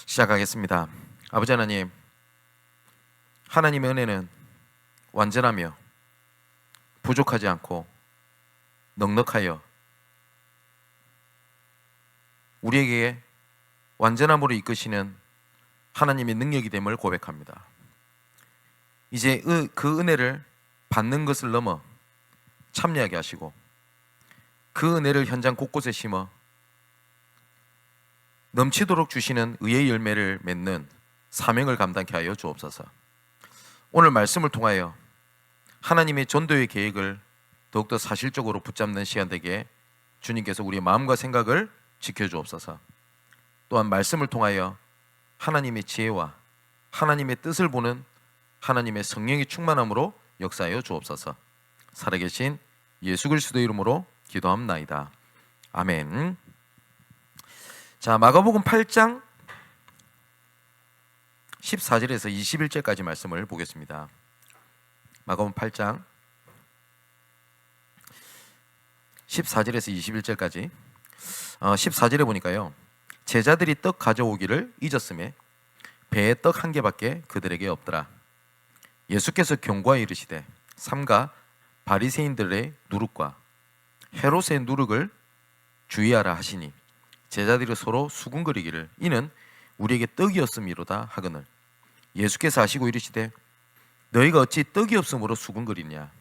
시작하겠습니다. 아버지 하나님, 하나님의 은혜는 완전하며 부족하지 않고 넉넉하여 우리에게 완전함으로 이끄시는 하나님의 능력이 됨을 고백합니다. 이제 그 은혜를 받는 것을 넘어 참여하게 하시고 그 은혜를 현장 곳곳에 심어 넘치도록 주시는 의의 열매를 맺는 사명을 감당케 하여 주옵소서. 오늘 말씀을 통하여 하나님의 전도의 계획을 더욱더 사실적으로 붙잡는 시간 되게 주님께서 우리의 마음과 생각을 지켜주옵소서. 또한 말씀을 통하여 하나님의 지혜와 하나님의 뜻을 보는 하나님의 성령의 충만함으로 역사하여 주옵소서. 살아계신 예수 그리스도의 이름으로 기도합나이다. 아멘. 자, 마가복음 8장 14절에서 21절까지 말씀을 보겠습니다. 마가복음 8장 14절에서 21절까지 14절에 보니까요, 제자들이 떡 가져오기를 잊었음에 배에 떡 한 개밖에 그들에게 없더라. 예수께서 경고하여 이르시되 삼가 바리새인들의 누룩과 헤롯의 누룩을 주의하라 하시니 제자들이 서로 수군거리기를 이는 우리에게 떡이 없음이로다 하거늘 예수께서 아시고 이르시되 너희가 어찌 떡이 없음으로 수군거리냐?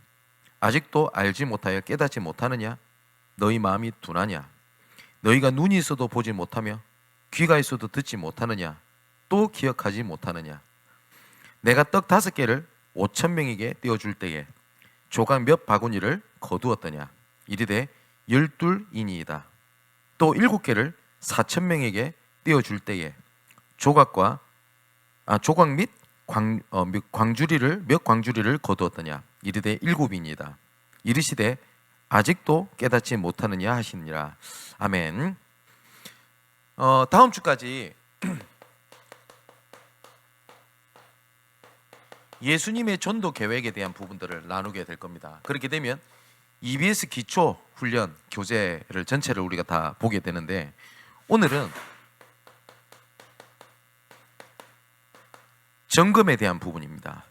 아직도 알지 못하여 깨닫지 못하느냐? 너희 마음이 둔하냐? 너희가 눈이 있어도 보지 못하며 귀가 있어도 듣지 못하느냐? 또 기억하지 못하느냐? 내가 떡 5개를 5,000명에게 떼어줄 때에 조각 몇 바구니를 거두었더냐? 이르되 12이니이다. 또 7개를 4,000명에게 떼어줄 때에 조각 및 광주리를 몇 광주리를 거두었더냐? 이르되 7이니이다. 이르시되 아직도 깨닫지 못하느냐 하시니라. 아멘. 다음 주까지 예수님의 전도 계획에 대한 부분들을 나누게 될 겁니다. 그렇게 되면 EBS 기초 훈련 교재를 전체를 우리가 다 보게 되는데, 오늘은 점검에 대한 부분입니다.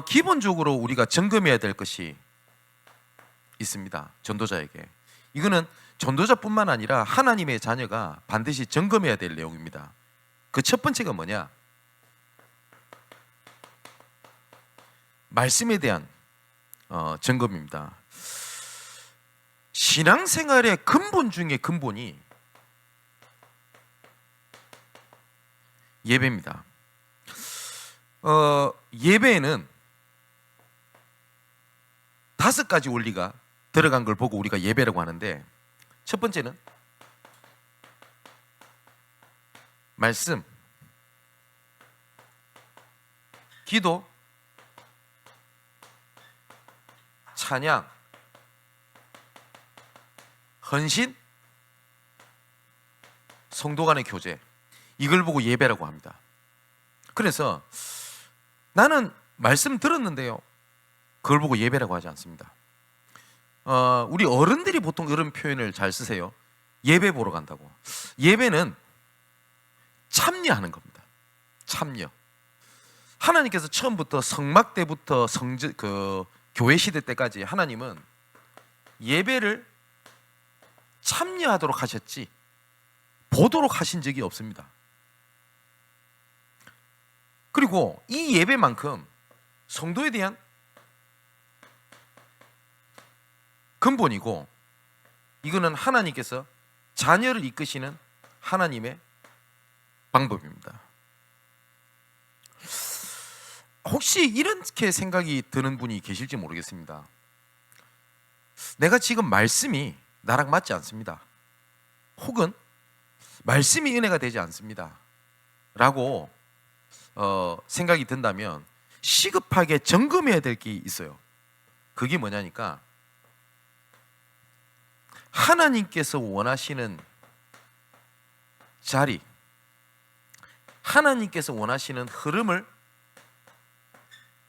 기본적으로 우리가 점검해야 될 것이 있습니다. 전도자에게. 이거는 전도자뿐만 아니라 하나님의 자녀가 반드시 점검해야 될 내용입니다. 그 첫 번째가 뭐냐? 말씀에 대한 점검입니다. 신앙생활의 근본 중에 근본이 예배입니다. 예배에는 5가지 원리가 들어간 걸 보고 우리가 예배라고 하는데, 첫 번째는 말씀, 기도, 찬양, 헌신, 성도 간의 교제, 이걸 보고 예배라고 합니다. 그래서 나는 말씀 들었는데요, 그걸 보고 예배라고 하지 않습니다. 우리 어른들이 보통 이런 표현을 잘 쓰세요. 예배 보러 간다고. 예배는 참여하는 겁니다. 참여. 하나님께서 처음부터 성막 때부터 교회 시대 때까지 하나님은 예배를 참여하도록 하셨지 보도록 하신 적이 없습니다. 그리고 이 예배만큼 성도에 대한 근본이고, 이거는 하나님께서 자녀를 이끄시는 하나님의 방법입니다. 혹시 이렇게 생각이 드는 분이 계실지 모르겠습니다. 내가 지금 말씀이 나랑 맞지 않습니다. 혹은 말씀이 은혜가 되지 않습니다 라고 생각이 든다면 시급하게 점검해야 될 게 있어요. 그게 뭐냐니까, 하나님께서 원하시는 자리, 하나님께서 원하시는 흐름을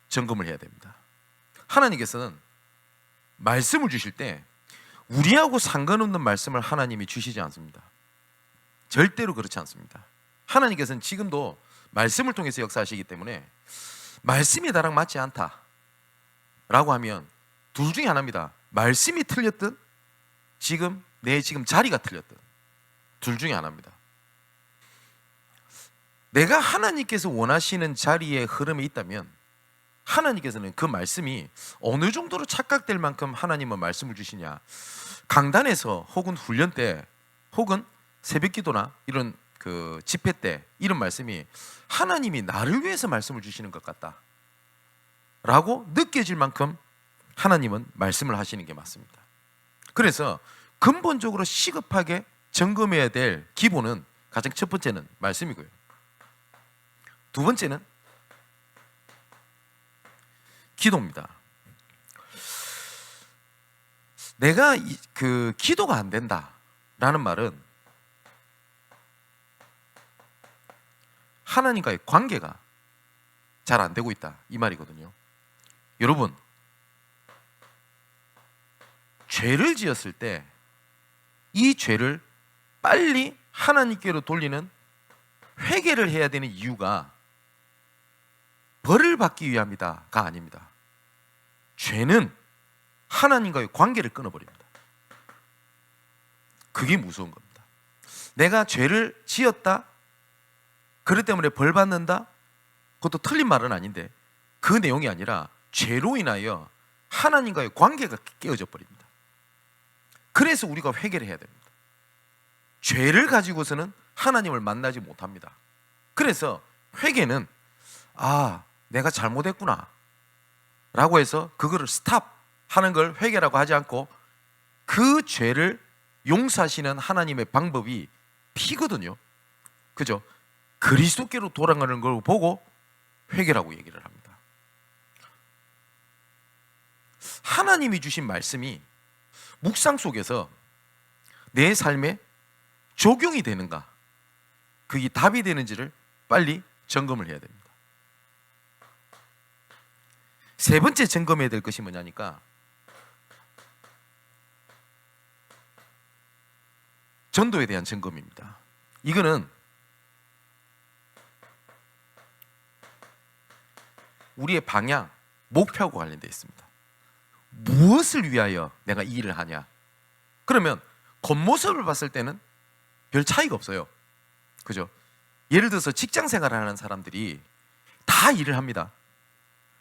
점검을 해야 됩니다. 하나님께서는 말씀을 주실 때 우리하고 상관없는 말씀을 하나님이 주시지 않습니다. 절대로 그렇지 않습니다. 하나님께서는 지금도 말씀을 통해서 역사하시기 때문에 말씀이 나랑 맞지 않다 라고 하면 둘 중에 하나입니다. 말씀이 틀렸든 내 자리가 틀렸든 둘 중에 하나입니다. 내가 하나님께서 원하시는 자리에 흐름이 있다면 하나님께서는 그 말씀이 어느 정도로 착각될 만큼 하나님은 말씀을 주시냐, 강단에서 혹은 훈련 때 혹은 새벽 기도나 이런 그 집회 때 이런 말씀이 하나님이 나를 위해서 말씀을 주시는 것 같다 라고 느껴질 만큼 하나님은 말씀을 하시는 게 맞습니다. 그래서 근본적으로 시급하게 점검해야 될 기본은 가장 첫 번째는 말씀이고요. 두 번째는 기도입니다. 내가 기도가 안 된다라는 말은 하나님과의 관계가 잘 안 되고 있다 이 말이거든요. 여러분, 죄를 지었을 때 이 죄를 빨리 하나님께로 돌리는 회개를 해야 되는 이유가 벌을 받기 위함이다가 아닙니다. 죄는 하나님과의 관계를 끊어버립니다. 그게 무서운 겁니다. 내가 죄를 지었다, 그것 때문에 벌 받는다, 그것도 틀린 말은 아닌데 그 내용이 아니라 죄로 인하여 하나님과의 관계가 깨어져 버립니다. 그래서 우리가 회개를 해야 됩니다. 죄를 가지고서는 하나님을 만나지 못합니다. 그래서 회개는 내가 잘못했구나 라고 해서 그거를 스탑하는 걸 회개라고 하지 않고 그 죄를 용서하시는 하나님의 방법이 피거든요. 그죠? 그리스도께로 돌아가는 걸 보고 회개라고 얘기를 합니다. 하나님이 주신 말씀이 묵상 속에서 내 삶에 적용이 되는가, 그게 답이 되는지를 빨리 점검을 해야 됩니다. 세 번째 점검해야 될 것이 뭐냐니까 전도에 대한 점검입니다. 이거는 우리의 방향, 목표하고 관련되어 있습니다. 무엇을 위하여 내가 이 일을 하냐? 그러면 겉모습을 봤을 때는 별 차이가 없어요. 그죠? 예를 들어서 직장 생활을 하는 사람들이 다 일을 합니다.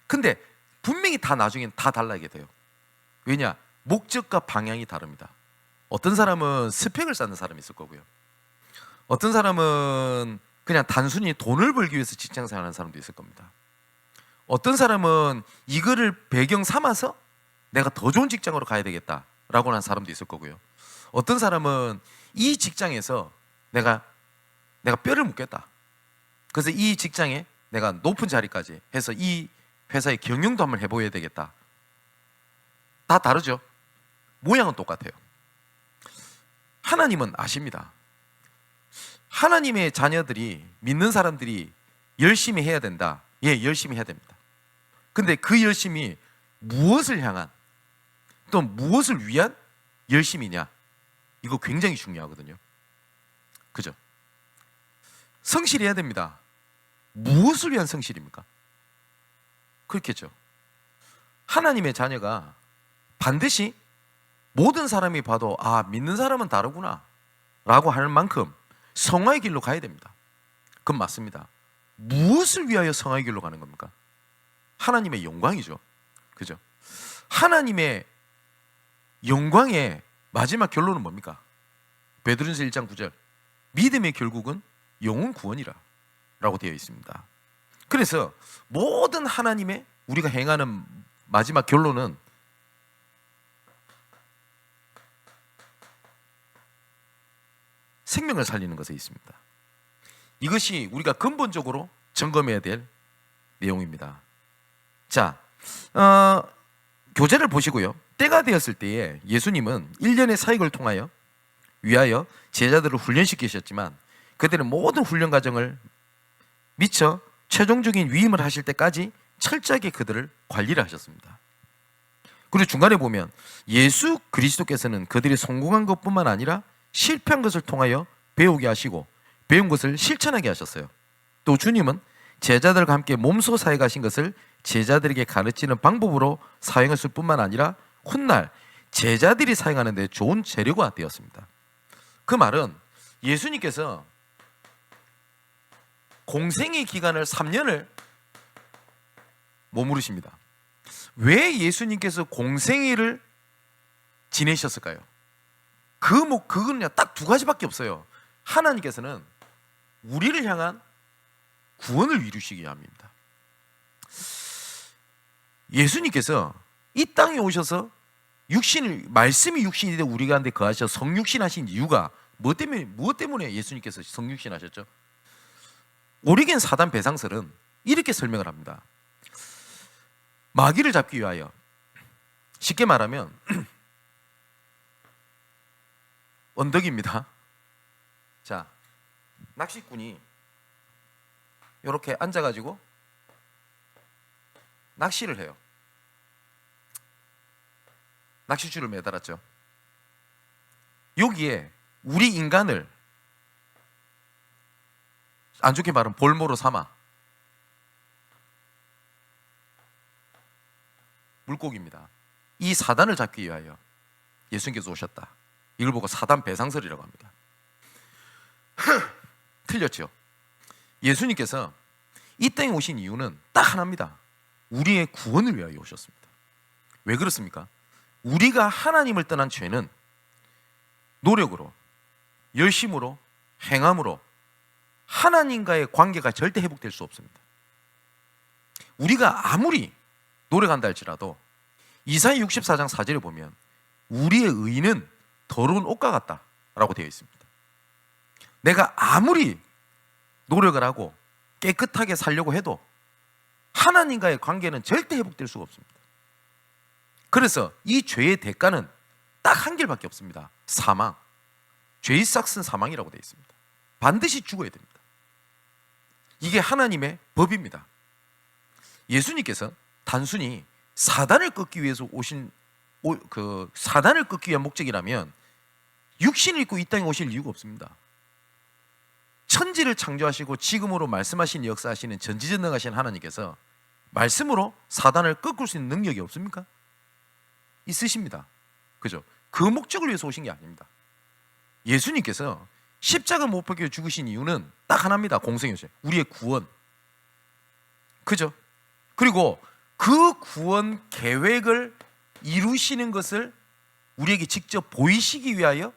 근데 분명히 다 나중엔 다 달라게 돼요. 왜냐? 목적과 방향이 다릅니다. 어떤 사람은 스펙을 쌓는 사람이 있을 거고요. 어떤 사람은 그냥 단순히 돈을 벌기 위해서 직장 생활하는 사람도 있을 겁니다. 어떤 사람은 이거를 배경 삼아서 내가 더 좋은 직장으로 가야 되겠다라고 하는 사람도 있을 거고요. 어떤 사람은 이 직장에서 내가 뼈를 묻겠다. 그래서 이 직장에 내가 높은 자리까지 해서 이 회사의 경영도 한번 해보아야 되겠다. 다 다르죠? 모양은 똑같아요. 하나님은 아십니다. 하나님의 자녀들이, 믿는 사람들이 열심히 해야 된다. 예, 열심히 해야 됩니다. 근데 그 열심이 무엇을 향한, 또 무엇을 위한 열심이냐, 이거 굉장히 중요하거든요. 그죠? 성실해야 됩니다. 무엇을 위한 성실입니까? 그렇겠죠. 하나님의 자녀가 반드시 모든 사람이 봐도 믿는 사람은 다르구나 라고 할 만큼 성화의 길로 가야 됩니다. 그건 맞습니다. 무엇을 위하여 성화의 길로 가는 겁니까? 하나님의 영광이죠. 그죠? 하나님의 영광의 마지막 결론은 뭡니까? 베드로전서 1장 9절, 믿음의 결국은 영혼 구원이라 라고 되어 있습니다. 그래서 모든 하나님의 우리가 행하는 마지막 결론은 생명을 살리는 것에 있습니다. 이것이 우리가 근본적으로 점검해야 될 내용입니다. 자, 교재를 보시고요. 때가 되었을 때에 예수님은 1년의 사역을 통하여 위하여 제자들을 훈련시키셨지만 그들의 모든 훈련 과정을 미처 최종적인 위임을 하실 때까지 철저하게 그들을 관리를 하셨습니다. 그리고 중간에 보면 예수 그리스도께서는 그들이 성공한 것뿐만 아니라 실패한 것을 통하여 배우게 하시고 배운 것을 실천하게 하셨어요. 또 주님은 제자들과 함께 몸소 사역하신 것을 제자들에게 가르치는 방법으로 사용했을 뿐만 아니라 훗날 제자들이 사용하는 데 좋은 재료가 되었습니다. 그 말은 예수님께서 공생의 기간을 3년을 머무르십니다. 왜 예수님께서 공생애를 지내셨을까요? 그거는요 딱 두 가지밖에 없어요. 하나님께서는 우리를 향한 구원을 이루시기 위함입니다. 예수님께서 이 땅에 오셔서 말씀이 육신이 되어 우리 가운데 거하셔 성육신 하신 이유가 무엇 때문에 예수님께서 성육신 하셨죠? 오리겐 사단 배상설은 이렇게 설명을 합니다. 마귀를 잡기 위하여, 쉽게 말하면 언덕입니다. 자, 낚시꾼이 이렇게 앉아가지고 낚시를 해요. 낚시줄을 매달았죠. 여기에 우리 인간을 안 좋게 말하면 볼모로 삼아 물고기입니다. 이 사단을 잡기 위하여 예수님께서 오셨다. 이걸 보고 사단 배상설이라고 합니다. 틀렸죠. 예수님께서 이 땅에 오신 이유는 딱 하나입니다. 우리의 구원을 위하여 오셨습니다. 왜 그렇습니까? 우리가 하나님을 떠난 죄는 노력으로, 열심으로, 행함으로 하나님과의 관계가 절대 회복될 수 없습니다. 우리가 아무리 노력한다 할지라도 이사야 64장 4절에 보면 우리의 의는 더러운 옷과 같다라고 되어 있습니다. 내가 아무리 노력을 하고 깨끗하게 살려고 해도 하나님과의 관계는 절대 회복될 수가 없습니다. 그래서 이 죄의 대가는 딱 한 길밖에 없습니다. 사망. 죄의 싹은 사망이라고 되어 있습니다. 반드시 죽어야 됩니다. 이게 하나님의 법입니다. 예수님께서 단순히 사단을 끊기 위해서 사단을 끊기 위한 목적이라면 육신을 입고 이 땅에 오실 이유가 없습니다. 천지를 창조하시고 지금으로 말씀하신 역사하시는 전지전능하신 하나님께서 말씀으로 사단을 꺾을 수 있는 능력이 없습니까? 있으십니다. 그죠? 그 목적을 위해서 오신 게 아닙니다. 예수님께서 십자가 못 박혀 죽으신 이유는 딱 하나입니다. 공생이었어요. 우리의 구원. 그죠? 그리고 그 구원 계획을 이루시는 것을 우리에게 직접 보이시기 위하여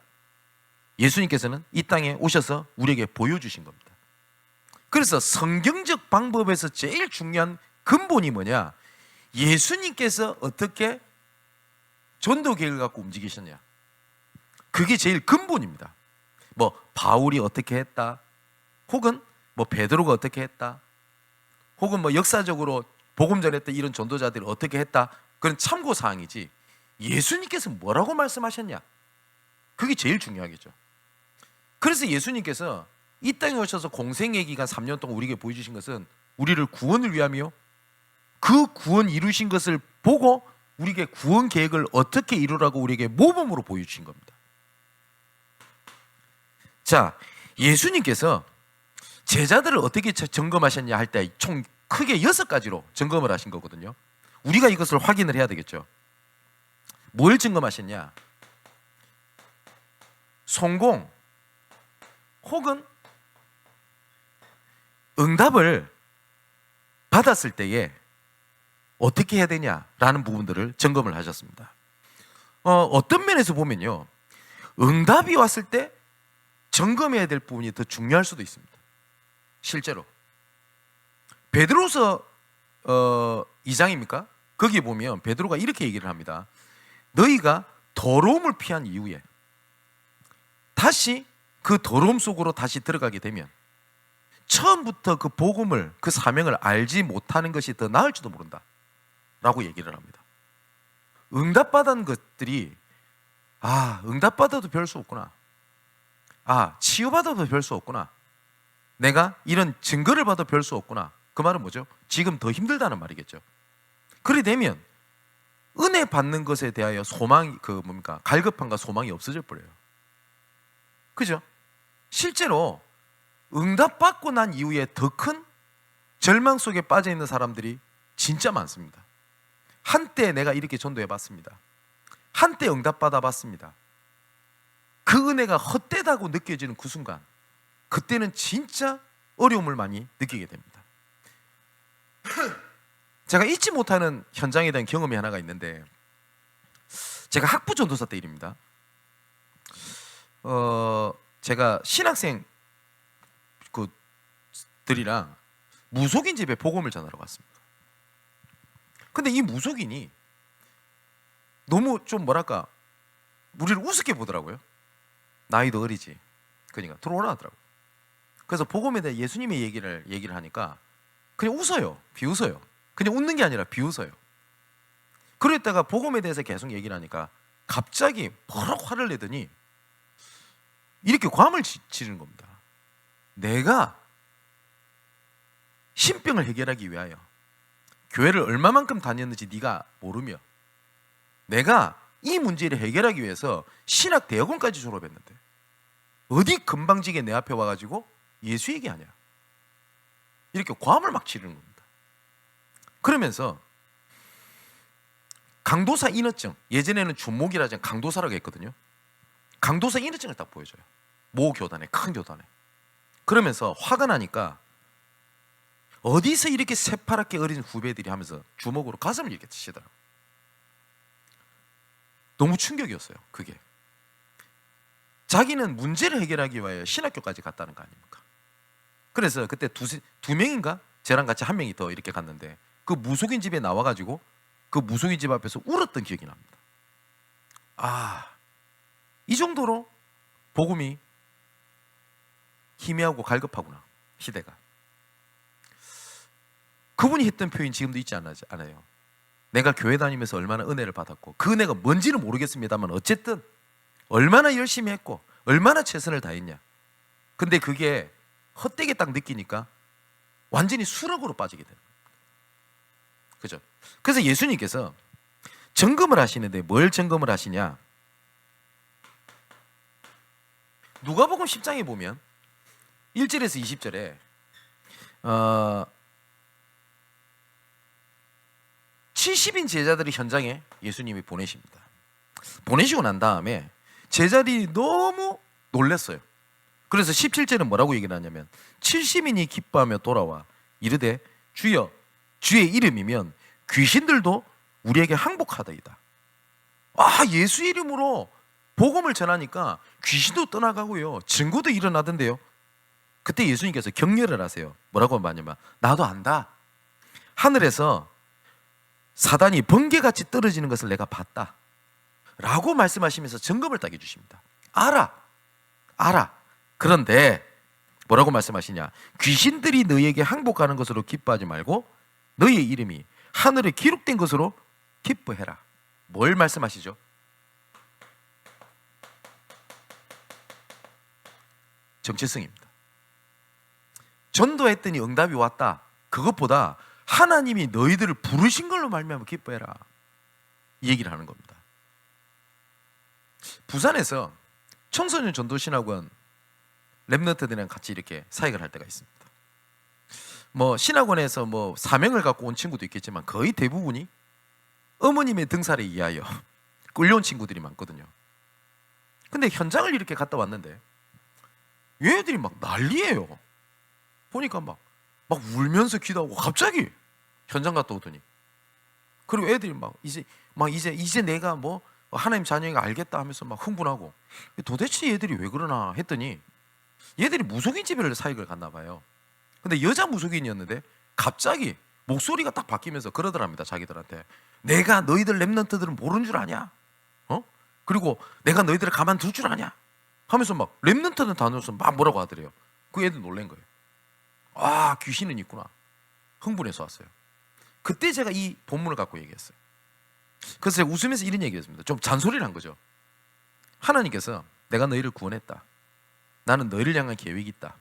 예수님께서는 이 땅에 오셔서 우리에게 보여주신 겁니다. 그래서 성경적 방법에서 제일 중요한 근본이 뭐냐? 예수님께서 어떻게 전도 계획을 갖고 움직이셨냐? 그게 제일 근본입니다. 뭐 바울이 어떻게 했다, 혹은 뭐 베드로가 어떻게 했다, 혹은 뭐 역사적으로 복음 전했던 이런 전도자들이 어떻게 했다, 그런 참고 사항이지 예수님께서 뭐라고 말씀하셨냐? 그게 제일 중요하겠죠. 그래서 예수님께서 이 땅에 오셔서 공생의 기간 3년 동안 우리에게 보여주신 것은 우리를 구원을 위함이요, 그 구원 이루신 것을 보고 우리에게 구원 계획을 어떻게 이루라고 우리에게 모범으로 보여주신 겁니다. 자, 예수님께서 제자들을 어떻게 점검하셨냐 할 때 총 크게 6가지로 점검을 하신 거거든요. 우리가 이것을 확인을 해야 되겠죠. 뭘 점검하셨냐? 성공 혹은 응답을 받았을 때에 어떻게 해야 되냐라는 부분들을 점검을 하셨습니다. 어떤 면에서 보면요, 응답이 왔을 때 점검해야 될 부분이 더 중요할 수도 있습니다. 실제로 베드로서 2장입니까? 거기 보면 베드로가 이렇게 얘기를 합니다. 너희가 더러움을 피한 이후에 다시 그 더러움 속으로 다시 들어가게 되면 처음부터 그 복음을, 그 사명을 알지 못하는 것이 더 나을지도 모른다 라고 얘기를 합니다. 응답받은 것들이 응답받아도 별 수 없구나, 치유받아도 별 수 없구나, 내가 이런 증거를 봐도 별 수 없구나. 그 말은 뭐죠? 지금 더 힘들다는 말이겠죠. 그래 되면 은혜 받는 것에 대하여 소망이 갈급함과 소망이 없어져 버려요. 그죠? 실제로 응답받고 난 이후에 더 큰 절망 속에 빠져 있는 사람들이 진짜 많습니다. 한때 내가 이렇게 전도해 봤습니다. 한때 응답받아 봤습니다. 그 은혜가 헛되다고 느껴지는 그 순간, 그때는 진짜 어려움을 많이 느끼게 됩니다. 제가 잊지 못하는 현장에 대한 경험이 하나가 있는데, 제가 학부 전도사 때 일입니다. 제가 신학생 들이랑 무속인 집에 복음을 전하러 갔습니다. 근데 이 무속인이 너무 좀 우리를 우습게 보더라고요. 나이도 어리지. 그러니까 들어오라 하더라고요. 그래서 복음에 대해 예수님의 얘기를 하니까 그냥 웃어요. 비웃어요. 그냥 웃는 게 아니라 비웃어요. 그랬다가 복음에 대해서 계속 얘기를 하니까 갑자기 버럭 화를 내더니 이렇게 괌을 지르는 겁니다. 내가 신병을 해결하기 위하여 교회를 얼마만큼 다녔는지 네가 모르며, 내가 이 문제를 해결하기 위해서 신학 대학원까지 졸업했는데 어디 금방지게 내 앞에 와가지고 예수 얘기하냐, 이렇게 괌을 막 치르는 겁니다. 그러면서 강도사 인허증, 예전에는 준목이라지 강도사라고 했거든요. 강도사 인허증을 딱 보여줘요. 모 교단에, 큰 교단에. 그러면서 화가 나니까 어디서 이렇게 새파랗게 어린 후배들이 하면서 주먹으로 가슴을 이렇게 치시더라고요. 너무 충격이었어요. 그게 자기는 문제를 해결하기 위하여 신학교까지 갔다는 거 아닙니까? 그래서 그때 두 명인가? 저랑 같이 한 명이 더 이렇게 갔는데 그 무속인 집에 나와가지고 그 무속인 집 앞에서 울었던 기억이 납니다. 이 정도로 복음이 희미하고 갈급하구나, 시대가. 그분이 했던 표현 지금도 있지 않아요? 내가 교회 다니면서 얼마나 은혜를 받았고, 그 은혜가 뭔지는 모르겠습니다만 어쨌든 얼마나 열심히 했고 얼마나 최선을 다했냐. 근데 그게 헛되게 딱 느끼니까 완전히 수렁으로 빠지게 돼요. 그죠? 그래서 예수님께서 점검을 하시는데 뭘 점검을 하시냐? 누가복음 10장에 보면 1절에서 20절에 70인 제자들이 현장에 예수님이 보내십니다. 보내시고 난 다음에 제자들이 너무 놀랐어요. 그래서 17절은 뭐라고 얘기를 하냐면 70인이 기뻐하며 돌아와 이르되 주여, 주의 이름이면 귀신들도 우리에게 항복하더이다. 예수 이름으로 복음을 전하니까 귀신도 떠나가고요, 증거도 일어나던데요. 그때 예수님께서 격려를 하세요. 뭐라고 하냐면 나도 안다. 하늘에서 사단이 번개같이 떨어지는 것을 내가 봤다 라고 말씀하시면서 점검을 딱 해주십니다. 알아. 그런데 뭐라고 말씀하시냐? 귀신들이 너희에게 항복하는 것으로 기뻐하지 말고 너희의 이름이 하늘에 기록된 것으로 기뻐해라. 뭘 말씀하시죠? 정체성입니다. 전도했더니 응답이 왔다, 그것보다 하나님이 너희들을 부르신 걸로 말미암아 기뻐해라, 이 얘기를 하는 겁니다. 부산에서 청소년 전도신학원 랩런트들이랑 같이 이렇게 사역을 할 때가 있습니다. 신학원에서 사명을 갖고 온 친구도 있겠지만 거의 대부분이 어머님의 등살에 의하여 끌려온 친구들이 많거든요. 근데 현장을 이렇게 갔다 왔는데 얘네들이 막 난리예요. 보니까 막 울면서 기도하고 갑자기 현장 갔다 오더니, 그리고 애들이 이제 내가 하나님 자녀가 알겠다 하면서 막 흥분하고, 도대체 얘들이 왜 그러나 했더니 얘들이 무속인 집에 사역을 갔나 봐요. 근데 여자 무속인이었는데 갑자기 목소리가 딱 바뀌면서 그러더랍니다. 자기들한테 내가 너희들 랩런트들은 모르는 줄 아냐? 그리고 내가 너희들을 가만둘 줄 아냐? 하면서 막 랩런트는 단어로서 막 뭐라고 하더래요. 그 애들 놀란 거예요. 귀신은 있구나. 흥분해서 왔어요. 그때 제가 이 본문을 갖고 얘기했어요. 그래서 제가 웃으면서 이런 얘기했습니다. 좀 잔소리를 한 거죠. 하나님께서 내가 너희를 구원했다, 나는 너희를 향한 계획이 있다,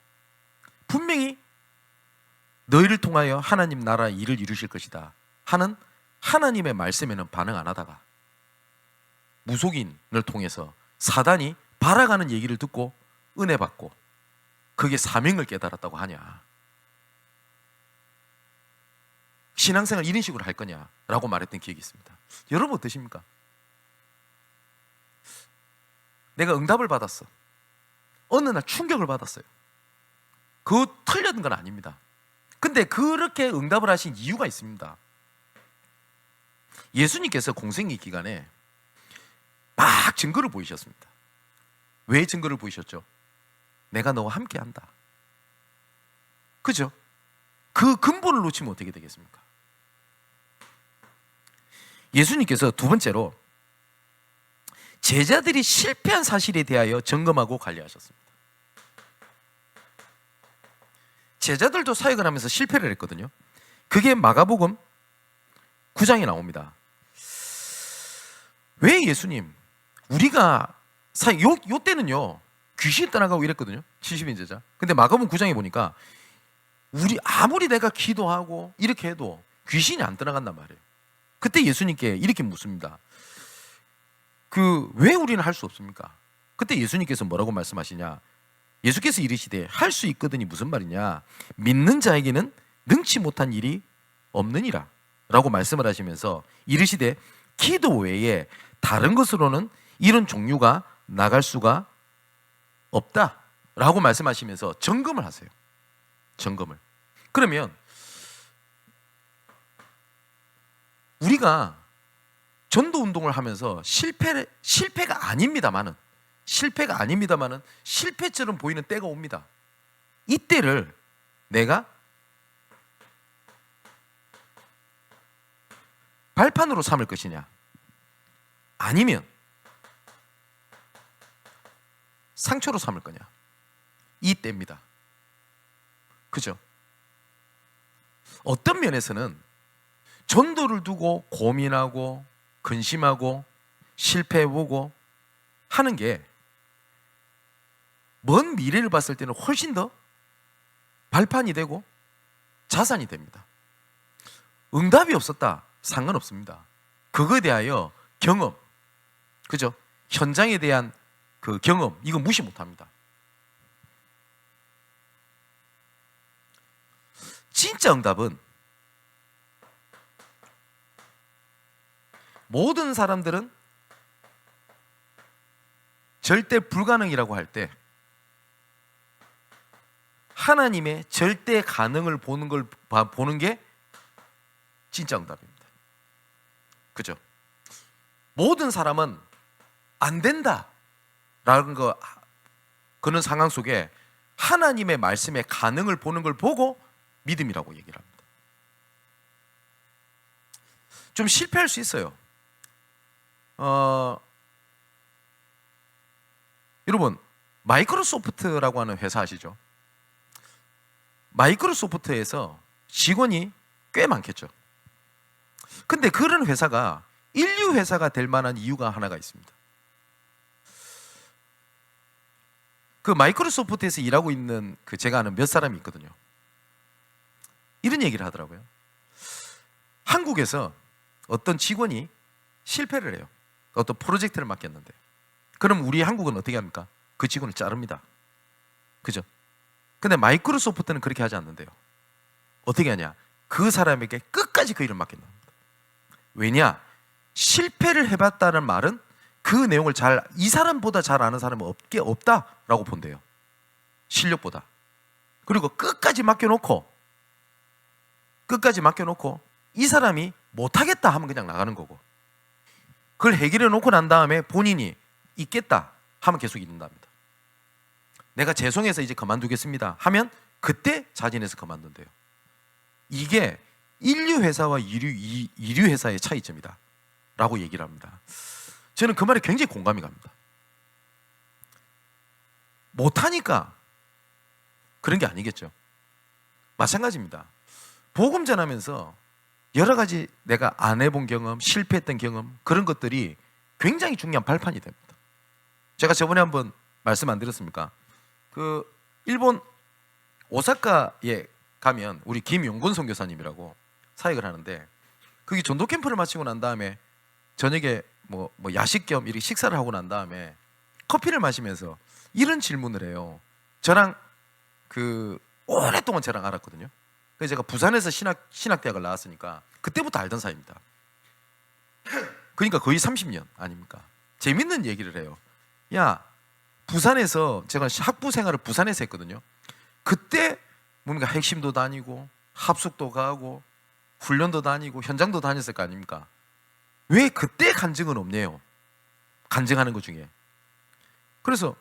분명히 너희를 통하여 하나님 나라 일을 이루실 것이다 하는 하나님의 말씀에는 반응 안 하다가 무속인을 통해서 사단이 바라가는 얘기를 듣고 은혜 받고 그게 사명을 깨달았다고 하냐? 신앙생활 이런 식으로 할 거냐라고 말했던 기억이 있습니다. 여러분 어떠십니까? 내가 응답을 받았어. 어느 날 충격을 받았어요. 그거 틀렸던 건 아닙니다. 근데 그렇게 응답을 하신 이유가 있습니다. 예수님께서 공생애 기간에 막 증거를 보이셨습니다. 왜 증거를 보이셨죠? 내가 너와 함께 한다. 그죠? 그 근본을 놓치면 어떻게 되겠습니까? 예수님께서 두 번째로 제자들이 실패한 사실에 대하여 점검하고 관리하셨습니다. 제자들도 사역을 하면서 실패를 했거든요. 그게 마가복음 9장에 나옵니다. 왜 예수님 우리가 요 때는요 귀신 떠나가고 이랬거든요. 70인 제자. 근데 마가복음 9장에 보니까 우리 아무리 내가 기도하고 이렇게 해도 귀신이 안 떠나간단 말이에요. 그때 예수님께 이렇게 묻습니다. 왜 우리는 할 수 없습니까? 그때 예수님께서 뭐라고 말씀하시냐? 예수께서 이르시되 할 수 있거든이 무슨 말이냐? 믿는 자에게는 능치 못한 일이 없느니라 라고 말씀을 하시면서 이르시되 기도 외에 다른 것으로는 이런 종류가 나갈 수가 없다 라고 말씀하시면서 점검을 하세요. 점검을. 그러면 우리가 전도 운동을 하면서 실패가 아닙니다만은 실패처럼 보이는 때가 옵니다. 이때를 내가 발판으로 삼을 것이냐 아니면 상처로 삼을 거냐, 이 때입니다. 그죠? 어떤 면에서는 전도를 두고 고민하고 근심하고 실패해보고 하는 게 먼 미래를 봤을 때는 훨씬 더 발판이 되고 자산이 됩니다. 응답이 없었다, 상관없습니다. 그거에 대하여 경험, 그죠? 현장에 대한 그 경험, 이거 무시 못합니다. 진짜 응답은 모든 사람들은 절대 불가능이라고 할 때 하나님의 절대 가능을 보는 게 진짜 응답입니다. 그죠? 모든 사람은 안 된다 라는 그런 상황 속에 하나님의 말씀의 가능을 보는 걸 보고 믿음이라고 얘기를 합니다. 좀 실패할 수 있어요. 여러분 마이크로소프트라고 하는 회사 아시죠? 마이크로소프트에서 직원이 꽤 많겠죠. 근데 그런 회사가 인류 회사가 될 만한 이유가 하나가 있습니다. 그 마이크로소프트에서 일하고 있는 제가 아는 몇 사람이 있거든요. 이런 얘기를 하더라고요. 한국에서 어떤 직원이 실패를 해요. 어떤 프로젝트를 맡겼는데, 그럼 우리 한국은 어떻게 합니까? 그 직원을 자릅니다. 그죠? 근데 마이크로소프트는 그렇게 하지 않는데요. 어떻게 하냐? 그 사람에게 끝까지 그 일을 맡긴다. 왜냐? 실패를 해봤다는 말은 그 내용을 이 사람보다 잘 아는 사람은 없다라고 본대요. 실력보다. 그리고 끝까지 맡겨놓고 이 사람이 못하겠다 하면 그냥 나가는 거고, 그걸 해결해 놓고 난 다음에 본인이 있겠다 하면 계속 있는답니다. 내가 죄송해서 이제 그만두겠습니다 하면 그때 자진해서 그만둔대요. 이게 인류 회사와 이류 회사의 차이점이다 라고 얘기를 합니다. 저는 그 말에 굉장히 공감이 갑니다. 못하니까 그런 게 아니겠죠. 마찬가지입니다. 복음 전하면서 여러 가지 내가 안 해본 경험, 실패했던 경험, 그런 것들이 굉장히 중요한 발판이 됩니다. 제가 저번에 한번 말씀 안 드렸습니까? 일본 오사카에 가면 우리 김용곤 선교사님이라고 사역을 하는데, 거기 전도 캠프를 마치고 난 다음에 저녁에 뭐 야식 겸 이렇게 식사를 하고 난 다음에 커피를 마시면서 이런 질문을 해요. 저랑 오랫동안 저랑 알았거든요. 그래서 제가 부산에서 신학대학을 나왔으니까 그때부터 알던 사이입니다. 그러니까 거의 30년 아닙니까? 재밌는 얘기를 해요. 야, 부산에서 제가 학부 생활을 부산에서 했거든요. 그때 뭔가 핵심도 다니고 합숙도 가고 훈련도 다니고 현장도 다녔을 거 아닙니까? 왜 그때 간증은 없네요? 간증하는 것 중에. 그래서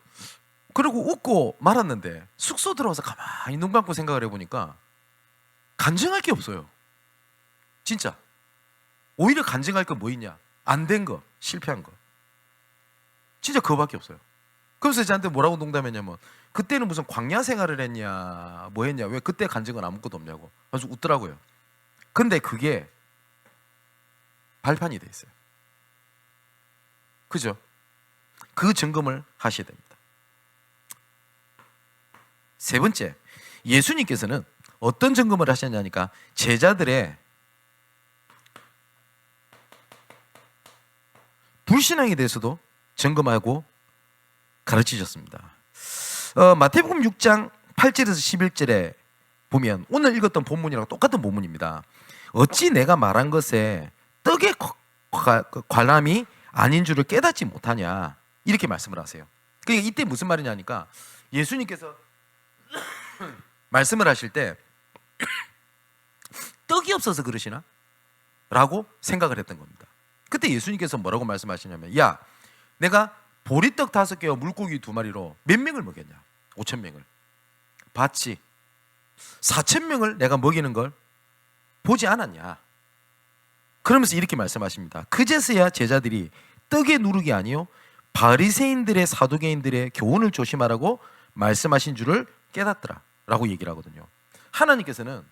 그러고 웃고 말았는데 숙소 들어와서 가만히 눈 감고 생각을 해보니까 간증할 게 없어요. 진짜. 오히려 간증할 건 뭐 있냐? 안 된 거, 실패한 거. 진짜 그거밖에 없어요. 그래서 저한테 뭐라고 농담했냐면, 그때는 무슨 광야 생활을 했냐, 뭐 했냐, 왜 그때 간증은 아무것도 없냐고. 그래서 웃더라고요. 근데 그게 발판이 돼 있어요. 그죠? 그 점검을 하셔야 됩니다. 세 번째, 예수님께서는 어떤 점검을 하셨냐니까 제자들의 불신앙에 대해서도 점검하고 가르치셨습니다. 마태복음 6장 8절에서 11절에 보면 오늘 읽었던 본문이랑 똑같은 본문입니다. 어찌 내가 말한 것에 떡의 관함이 아닌 줄을 깨닫지 못하냐, 이렇게 말씀을 하세요. 그러니까 이때 무슨 말이냐니까 예수님께서 말씀을 하실 때 떡이 없어서 그러시나? 라고 생각을 했던 겁니다. 그때 예수님께서 뭐라고 말씀하시냐면, 야, 내가 보리떡 5개와 물고기 2마리로 몇 명을 먹였냐? 5,000명을. 봤지? 4,000명을 내가 먹이는 걸 보지 않았냐? 그러면서 이렇게 말씀하십니다. 그제서야 제자들이 떡의 누룩이 아니요 바리새인들의 사두개인들의 교훈을 조심하라고 말씀하신 줄을 깨닫더라 라고 얘기를 하거든요. 하나님께서는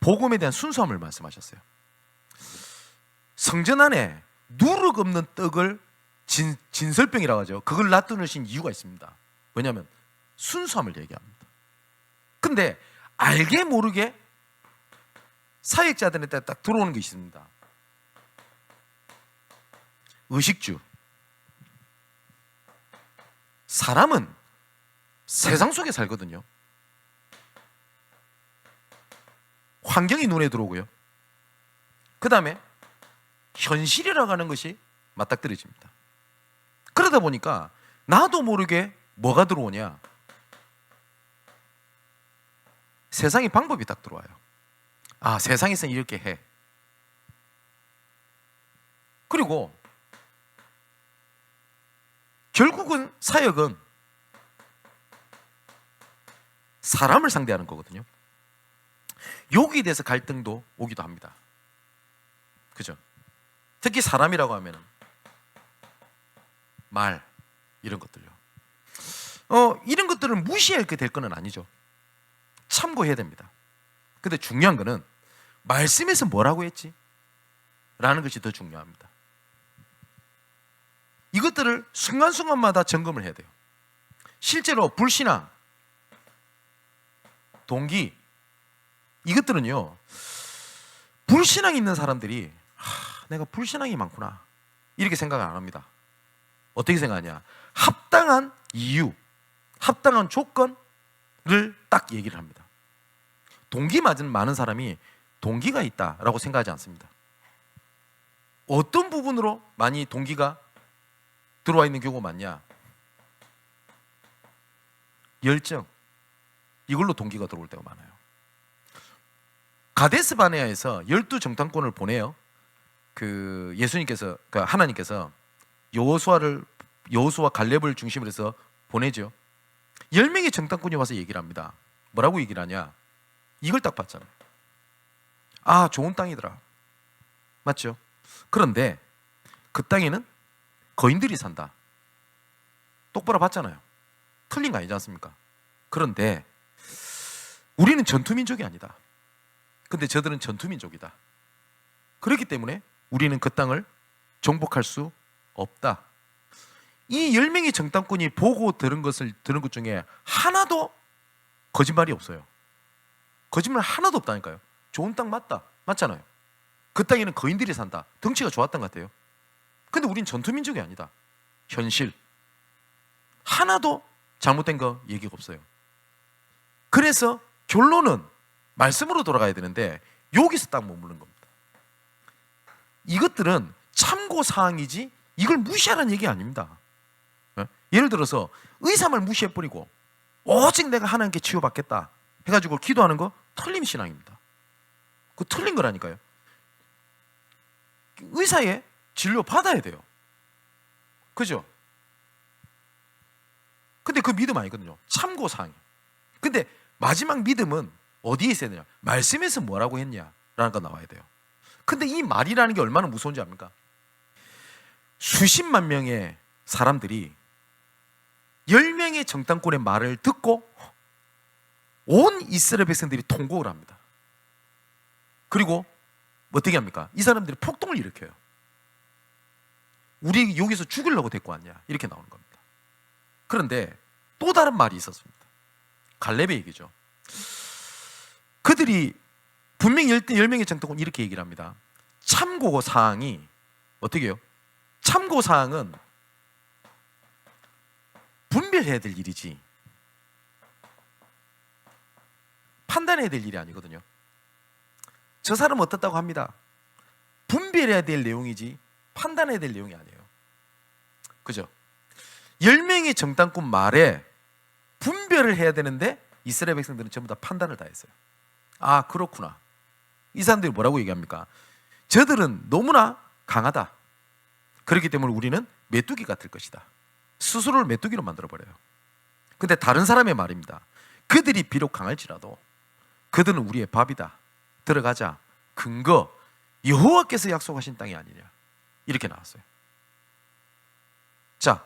복음에 대한 순수함을 말씀하셨어요. 성전 안에 누룩 없는 떡을 진설병이라고 하죠. 그걸 놔두신 이유가 있습니다. 왜냐하면 순수함을 얘기합니다. 근데 알게 모르게 사역자들한테 딱 들어오는 게 있습니다. 의식주. 사람은 세상 속에 살거든요. 환경이 눈에 들어오고요. 그 다음에 현실이라고 하는 것이 맞닥뜨려집니다. 그러다 보니까 나도 모르게 뭐가 들어오냐? 세상의 방법이 딱 들어와요. 아, 세상에서는 이렇게 해. 그리고 결국은 사역은 사람을 상대하는 거거든요. 여기에 대해서 갈등도 오기도 합니다. 그죠? 특히 사람이라고 하면은 말, 이런 것들요. 이런 것들을 무시하게 될 건 아니죠. 참고해야 됩니다. 근데 중요한 거는 말씀에서 뭐라고 했지? 라는 것이 더 중요합니다. 이것들을 순간순간마다 점검을 해야 돼요. 실제로 불신앙, 동기, 이것들은요, 불신앙이 있는 사람들이 내가 불신앙이 많구나 이렇게 생각을 안 합니다. 어떻게 생각하냐? 합당한 이유, 합당한 조건을 딱 얘기를 합니다. 동기 맞은 많은 사람이 동기가 있다라고 생각하지 않습니다. 어떤 부분으로 많이 동기가 들어와 있는 경우가 많냐? 열정, 이걸로 동기가 들어올 때가 많아요. 가데스 바네아에서 12정탐꾼을 보내요. 예수님께서, 하나님께서 여호수아 갈렙을 중심으로 해서 보내죠. 10명의 정탐꾼이 와서 얘기를 합니다. 뭐라고 얘기를 하냐? 이걸 딱 봤잖아요. 아, 좋은 땅이더라. 맞죠? 그런데 그 땅에는 거인들이 산다. 똑바로 봤잖아요. 틀린 거 아니지 않습니까? 그런데 우리는 전투민족이 아니다. 근데 저들은 전투민족이다. 그렇기 때문에 우리는 그 땅을 정복할 수 없다. 이 10명의 정탐꾼이 보고 들은 것 중에 하나도 거짓말이 없어요. 거짓말 하나도 없다니까요. 좋은 땅 맞잖아요. 그 땅에는 거인들이 산다. 덩치가 좋았던 것 같아요. 근데 우린 전투민족이 아니다. 현실 하나도 잘못된 거 얘기가 없어요. 그래서 결론은 말씀으로 돌아가야 되는데 여기서 딱 머무는 겁니다. 이것들은 참고사항이지 이걸 무시하라는 얘기 아닙니다. 예를 들어서 의사말 무시해버리고 오직 내가 하나님께 치유받겠다 해가지고 기도하는 거 틀림 신앙입니다. 그거 틀린 거라니까요. 의사의 진료 받아야 돼요. 그죠? 근데 그 믿음 아니거든요. 참고사항이에요. 근데 마지막 믿음은 어디에 있어야 되냐? 말씀에서 뭐라고 했냐라는 거 나와야 돼요. 근데 이 말이라는 게 얼마나 무서운지 압니까? 수십만 명의 사람들이 10명의 정탐꾼의 말을 듣고 온 이스라엘 백성들이 통곡을 합니다. 그리고 어떻게 합니까? 이 사람들이 폭동을 일으켜요. 우리 여기서 죽으려고 데리고 왔냐? 이렇게 나오는 겁니다. 그런데 또 다른 말이 있었습니다. 갈렙의 얘기죠. 그들이 분명히 10명의 정탐꾼이 이렇게 얘기를 합니다. 참고사항이 어떻게 해요? 참고사항은 분별해야 될 일이지 판단해야 될 일이 아니거든요. 저 사람은 어떻다고 합니다. 분별해야 될 내용이지 판단해야 될 내용이 아니에요. 그죠? 10명의 정탐꾼 말에 분별을 해야 되는데 이스라엘 백성들은 전부 다 판단을 다 했어요. 아, 그렇구나. 이 사람들이 뭐라고 얘기합니까? 저들은 너무나 강하다. 그렇기 때문에 우리는 메뚜기 같을 것이다. 스스로를 메뚜기로 만들어버려요. 근데 다른 사람의 말입니다. 그들이 비록 강할지라도 그들은 우리의 밥이다. 들어가자. 근거 여호와께서 약속하신 땅이 아니냐. 이렇게 나왔어요. 자,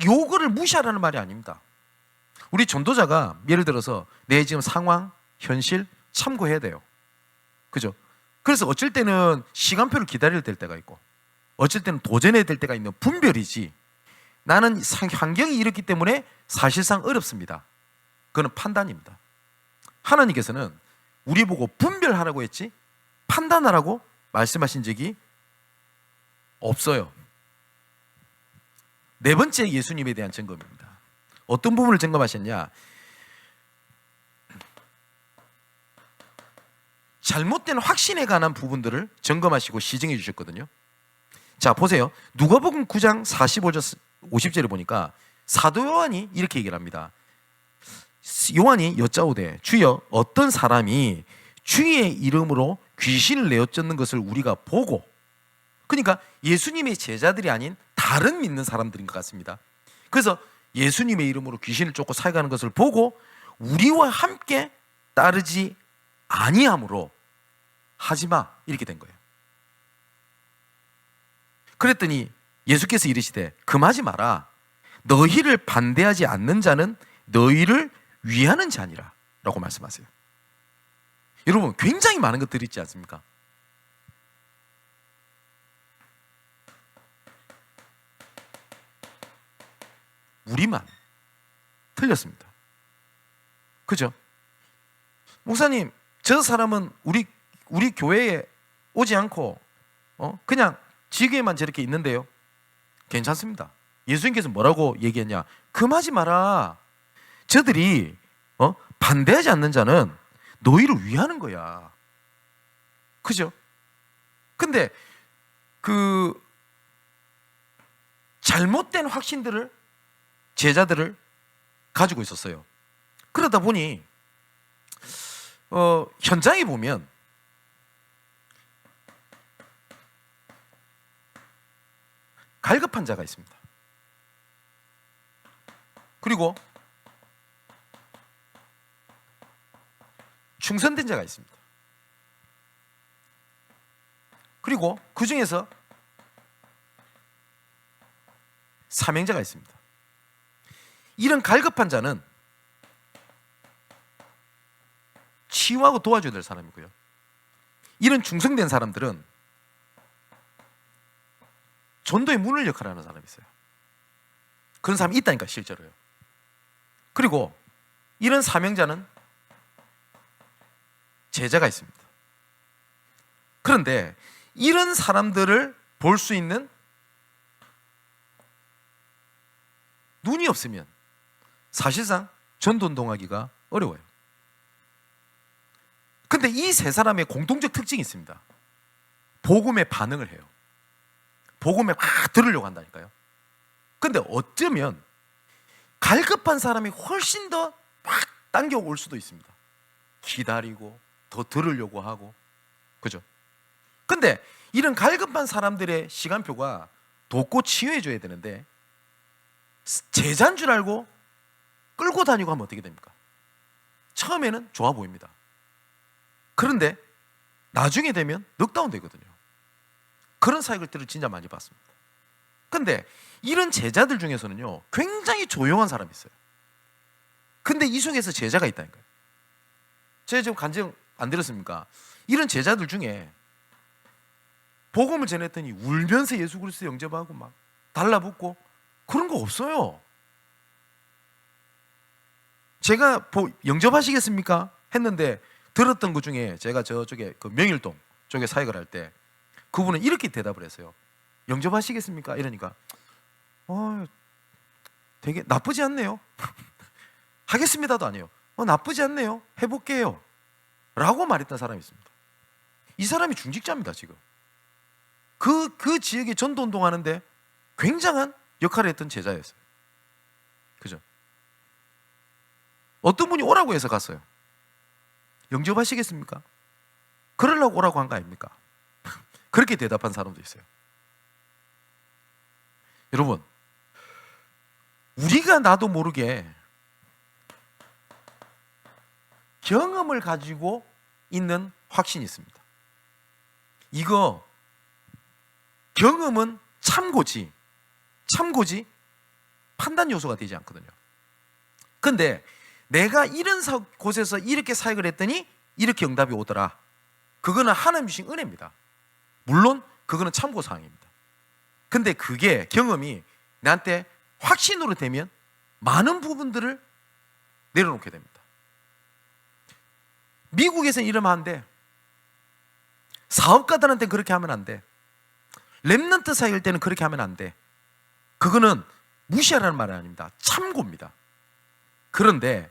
요거를 무시하라는 말이 아닙니다. 우리 전도자가 예를 들어서 내 지금 상황, 현실 참고해야 돼요. 그죠? 그래서 어쩔 때는 시간표를 기다려야 될 때가 있고 어쩔 때는 도전해야 될 때가 있는 분별이지 나는 환경이 이렇기 때문에 사실상 어렵습니다. 그건 판단입니다. 하나님께서는 우리 보고 분별하라고 했지 판단하라고 말씀하신 적이 없어요. 네 번째 예수님에 대한 점검입니다. 어떤 부분을 점검하셨냐? 잘못된 확신에 관한 부분들을 점검하시고 시정해 주셨거든요. 자, 보세요. 누가복음 9장 45절 50절에 보니까 사도 요한이 이렇게 얘기를 합니다. 요한이 여짜오되 주여 어떤 사람이 주의 이름으로 귀신을 내어 쫓는 것을 우리가 보고, 그러니까 예수님의 제자들이 아닌 다른 믿는 사람들인 것 같습니다. 그래서 예수님의 이름으로 귀신을 쫓고 사역하는 것을 보고 우리와 함께 따르지 아니함으로 하지마 이렇게 된 거예요. 그랬더니 예수께서 이르시되 금하지 마라. 너희를 반대하지 않는 자는 너희를 위하는 자니라 라고 말씀하세요. 여러분, 굉장히 많은 것들이 있지 않습니까? 우리만 틀렸습니다. 그죠? 목사님, 저 사람은 우리 교회에 오지 않고 그냥 지교에만 저렇게 있는데요. 괜찮습니다. 예수님께서 뭐라고 얘기했냐? 금하지 마라. 저들이 반대하지 않는 자는 너희를 위하는 거야. 그죠? 근데 그 잘못된 확신들을 제자들을 가지고 있었어요. 그러다 보니 현장에 보면 갈급한 자가 있습니다. 그리고 충성된 자가 있습니다. 그리고 그 중에서 사명자가 있습니다. 이런 갈급한 자는 치유하고 도와줘야 될 사람이고요. 이런 충성된 사람들은 전도의 문을 역할하는 사람이 있어요. 그런 사람이 있다니까, 실제로요. 그리고 이런 사명자는 제자가 있습니다. 그런데 이런 사람들을 볼 수 있는 눈이 없으면 사실상 전도운동하기가 어려워요. 근데 이 세 사람의 공통적 특징이 있습니다. 복음에 반응을 해요. 복음에 막 들으려고 한다니까요. 근데 어쩌면 갈급한 사람이 훨씬 더 막 당겨올 수도 있습니다. 기다리고 더 들으려고 하고, 그죠? 근데 이런 갈급한 사람들의 시간표가 돕고 치유해 줘야 되는데 제자인 줄 알고 끌고 다니고 하면 어떻게 됩니까? 처음에는 좋아 보입니다. 그런데 나중에 되면 넉다운 되거든요. 그런 사역들을 진짜 많이 봤습니다. 근데 이런 제자들 중에서는요, 굉장히 조용한 사람이 있어요. 근데 이 속에서 제자가 있다니까요. 제가 지금 간증 안 들었습니까? 이런 제자들 중에 복음을 전했더니 울면서 예수 그리스도 영접하고 막 달라붙고 그런 거 없어요. 제가 영접하시겠습니까? 했는데 들었던 것 중에 제가 저쪽에 그 명일동 쪽에 사역을 할 때 그분은 이렇게 대답을 했어요. 영접하시겠습니까? 이러니까 되게 나쁘지 않네요. 하겠습니다도 아니에요. 나쁘지 않네요. 해볼게요. 라고 말했던 사람이 있습니다. 이 사람이 중직자입니다. 지금 그 지역에 전도운동 하는데 굉장한 역할을 했던 제자였어요. 그죠? 어떤 분이 오라고 해서 갔어요. 영접하시겠습니까? 그러려고 오라고 한 거 아닙니까? 그렇게 대답한 사람도 있어요. 여러분, 우리가 나도 모르게 경험을 가지고 있는 확신이 있습니다. 이거 경험은 참고지 판단 요소가 되지 않거든요. 근데 내가 이런 곳에서 이렇게 사역을 했더니 이렇게 응답이 오더라. 그거는 하나님 주신 은혜입니다. 물론 그거는 참고사항입니다. 근데 그게 경험이 나한테 확신으로 되면 많은 부분들을 내려놓게 됩니다. 미국에서는 이러면 안 돼. 사업가들한테는 그렇게 하면 안 돼. 렘넌트 사역일 때는 그렇게 하면 안 돼. 그거는 무시하라는 말은 아닙니다. 참고입니다. 그런데